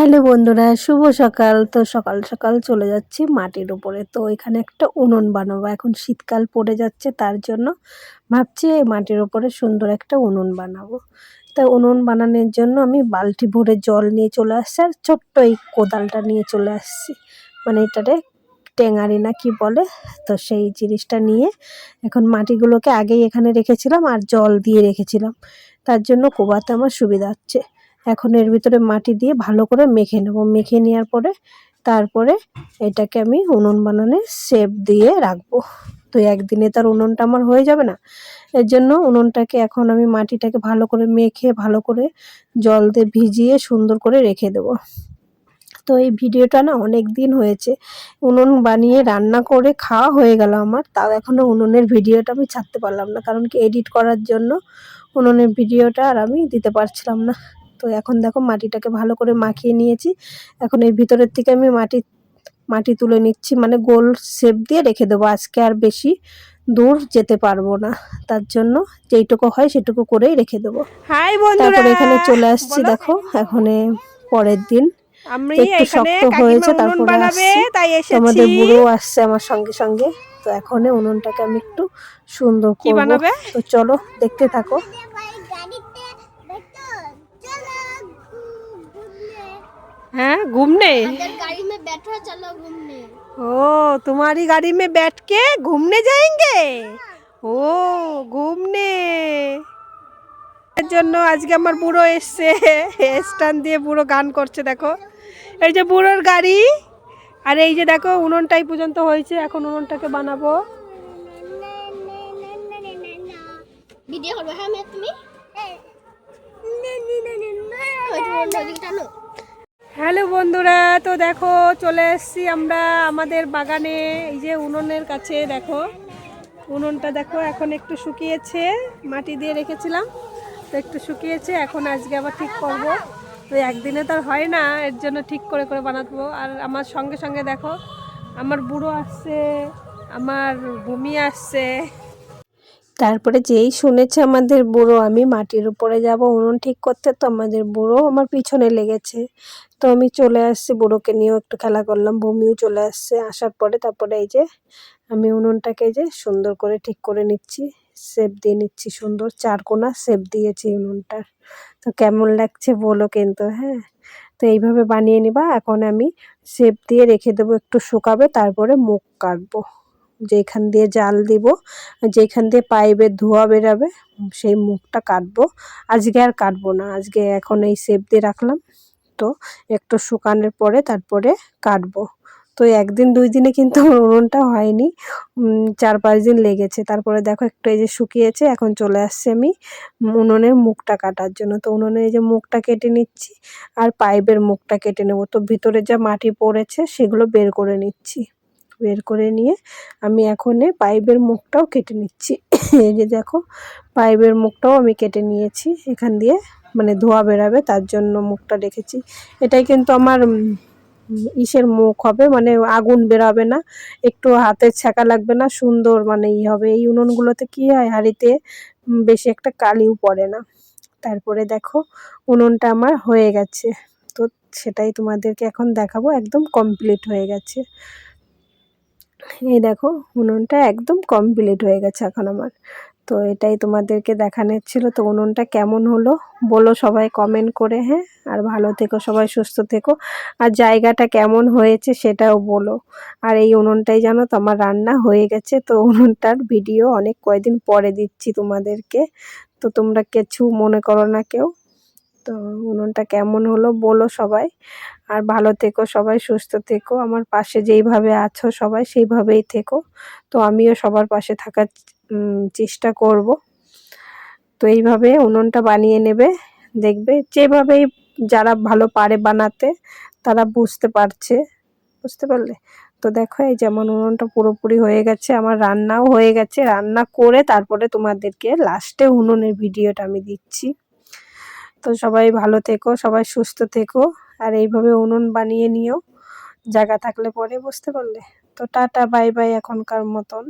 Hello বন্ধুরা, শুভ সকাল। তো সকাল সকাল চলে যাচ্ছি মাটির উপরে। তো এখানে একটা উনুন বানাবো। এখন শীতকাল পড়ে যাচ্ছে, তার জন্য ভাবছি এই মাটির উপরে সুন্দর একটা উনুন বানাবো। তা উনুন বানানোর জন্য আমি বালতি ভরে জল নিয়ে চলে আসছি আর ছোট্ট এই কোদালটা নিয়ে চলে আসছি। মানে এটারে টেঙারি না কি বলে, তো সেই জিনিসটা নিয়ে এখন মাটিগুলোকে আগেই এখানে রেখেছিলাম আর জল দিয়ে রেখেছিলাম, তার জন্য কোবাতে আমার সুবিধা হচ্ছে। এখন এর ভিতরে মাটি দিয়ে ভালো করে মেখে নেব। মেখে নেওয়ার পরে তারপরে এটাকে আমি উনুন বানানোর শেপ দিয়ে রাখবো। তো একদিনে তার উনুনটা আমার হয়ে যাবে না, এর জন্য উনুনটাকে এখন আমি মাটিটাকে ভালো করে মেখে ভালো করে জল দিয়ে ভিজিয়ে সুন্দর করে রেখে দেবো। তো এই ভিডিওটা না অনেক দিন হয়েছে, উনুন বানিয়ে রান্না করে খাওয়া হয়ে গেল আমার, তাও এখনও উনুনের ভিডিওটা আমি ছাড়তে পারলাম না, কারণ কি এডিট করার জন্য উনুনের ভিডিওটা আর আমি দিতে পারছিলাম না। তো এখন দেখো মাটিটাকে ভালো করে মাখিয়ে নিয়েছি। এখন এই ভিতরের থেকে আমি মাটি তুলে নিচ্ছি, মানে গোল শেপ দিয়ে রেখে দেবো। আজকে আর বেশি দূর যেতে পারবো না, তার জন্য যেইটুকু হয় সেটুকু করেই রেখে দেবো। হাই বন্ধুরা, তারপরে এখানে চলে আসছি, বলো। দেখো এখন পরের দিন আমি একটু এখানে শক্ত কাকিমা হয়েছে, উনুন তারপরে বানাবে আসছি। তাই তো এসেছি। আমাদের বুড়ো আসছে আমার সঙ্গে সঙ্গে। তো এখন উনুনটাকে আমি একটু সুন্দর কি করব। বানাবে? তো চলো দেখতে থাকো। हाँ घूमने। अगर गाड़ी में बैठो चलो घूमने। ओ तुम्हारी गाड़ी में बैठ के घूमने जाएंगे। ओ घूमने এর জন্য আজকে আমার বুড়ো এসছে, স্ট্যান্ড দিয়ে বুড়ো গান করছে। দেখো এই যে বুড়োর গাড়ি, আর এই যে দেখো উনুনটাই পর্যন্ত হয়েছে, এখন উনুনটাকে বানাবো। ভিডিও করবে হ্যাঁ মেয়ে তুমি? হ্যালো বন্ধুরা, তো দেখো চলে এসেছি আমরা আমাদের বাগানে। এই যে উনুনের কাছে দেখো, উনুনটা দেখো এখন একটু শুকিয়েছে, মাটি দিয়ে রেখেছিলাম তো একটু শুকিয়েছে। এখন আজকে আবার ঠিক করব, তো একদিনে তো আর হয় না, এর জন্য ঠিক করে করে বানাবো। আর আমার সঙ্গে সঙ্গে দেখো আমার বুড়ো আসছে, আমার ভূমি আসছে। তারপরে যেই শুনেছে আমাদের বুড়ো আমি মাটির উপরে যাব উনুন ঠিক করতে, তো আমাদের বুড়ো আমার পিছনে লেগেছে। তো আমি চলে আসছি, বুড়োকে নিয়েও একটু খেলা করলাম, ভূমিও চলে আসছে। আসার পরে তারপরে এই যে আমি উনুনটাকে যে সুন্দর করে ঠিক করে নিচ্ছি, শেপ দিয়ে নিচ্ছি, সুন্দর চারকোনা শেপ দিয়েছি উনুনটার। তো কেমন লাগছে বলো কিন্তু, হ্যাঁ। তো এইভাবে বানিয়ে নিবা। এখন আমি শেপ দিয়ে রেখে দেবো, একটু শুকাবে, তারপরে মুখ কাটবো। যেখান দিয়ে জাল দিব, যেখান দিয়ে পাইপের ধোঁয়া বেরাবে, সেই মুখটা কাটবো। আজকে আর কাটবো না, আজকে এখন এই শেপ দিয়ে রাখলাম। তো একটু শুকানোর পরে তারপরে কাটবো। তো একদিন দুই দিনে কিন্তু উনুনটা হয়নি, 4-5 দিন লেগেছে। তারপরে দেখো একটু এই যে শুকিয়েছে, এখন চলে আসছে আমি উনুনের মুখটা কাটার জন্য। তো উনুনের এই যে মুখটা কেটে নিচ্ছি আর পাইপের মুখটা কেটে নেবো। তো ভিতরে যা মাটি পড়েছে সেগুলো বের করে নিচ্ছি। বের করে নিয়ে আমি এখন পাইপের মুখটাও কেটে নিচ্ছি। এই যে দেখো পাইপের মুখটাও আমি কেটে নিয়েছি, এখান দিয়ে মানে ধোঁয়া বেরাবে তার জন্য মুখটা রেখেছি। এটাই কিন্তু আমার ইসের মুখ হবে, মানে আগুন বেরাবে না, একটু হাতের ছ্যাঁকা লাগবে না, সুন্দর মানে হবে। এই উনুনগুলোতে কি হয়, হাঁড়িতে বেশি একটা কালিও পড়ে না। তারপরে দেখো উনুনটা আমার হয়ে গেছে, তো সেটাই তোমাদেরকে এখন দেখাবো, একদম কমপ্লিট হয়ে গেছে। এই দেখো উনুনটা একদম কমপ্লিট হয়ে গেছে এখন আমার। তো এটাই তোমাদেরকে দেখানোর ছিল। তো উনুনটা কেমন হলো বলো সবাই কমেন্ট করে, হ্যাঁ। আর ভালো থেকো সবাই, সুস্থ থেকো। আর জায়গাটা কেমন হয়েছে সেটাও বলো। আর এই উনুনটাই জানো তো আমার রান্না হয়ে গেছে। তো উনুনটার ভিডিও অনেক কয়দিন পরে দিচ্ছি তোমাদেরকে, তো তোমরা কিছু মনে করো না কেউ। তো উনুনটা কেমন হলো বলো সবাই। আর ভালো থেকো সবাই, সুস্থ থেকো, আমার পাশে যেইভাবে আছো সবাই সেইভাবেই থেকো। তো আমিও সবার পাশে থাকার চেষ্টা করব। তো এইভাবে উনুনটা বানিয়ে নেবে, দেখবে যেভাবেই যারা ভালো পারে বানাতে তারা বুঝতে পারছে, বুঝতে পারলে। তো দেখো এই যেমন উনুনটা পুরোপুরি হয়ে গেছে, আমার রান্নাও হয়ে গেছে। রান্না করে তারপরে তোমাদেরকে লাস্টে উনুনের ভিডিওটা আমি দিচ্ছি। তো সবাই ভালো থেকো, সবাই সুস্থ থেকো। আর এইভাবে উনুন বানিয়ে নিও জায়গা থাকলে পরে, বুঝতে পারলে। তো টাটা বাই বাই এখনকার মতন।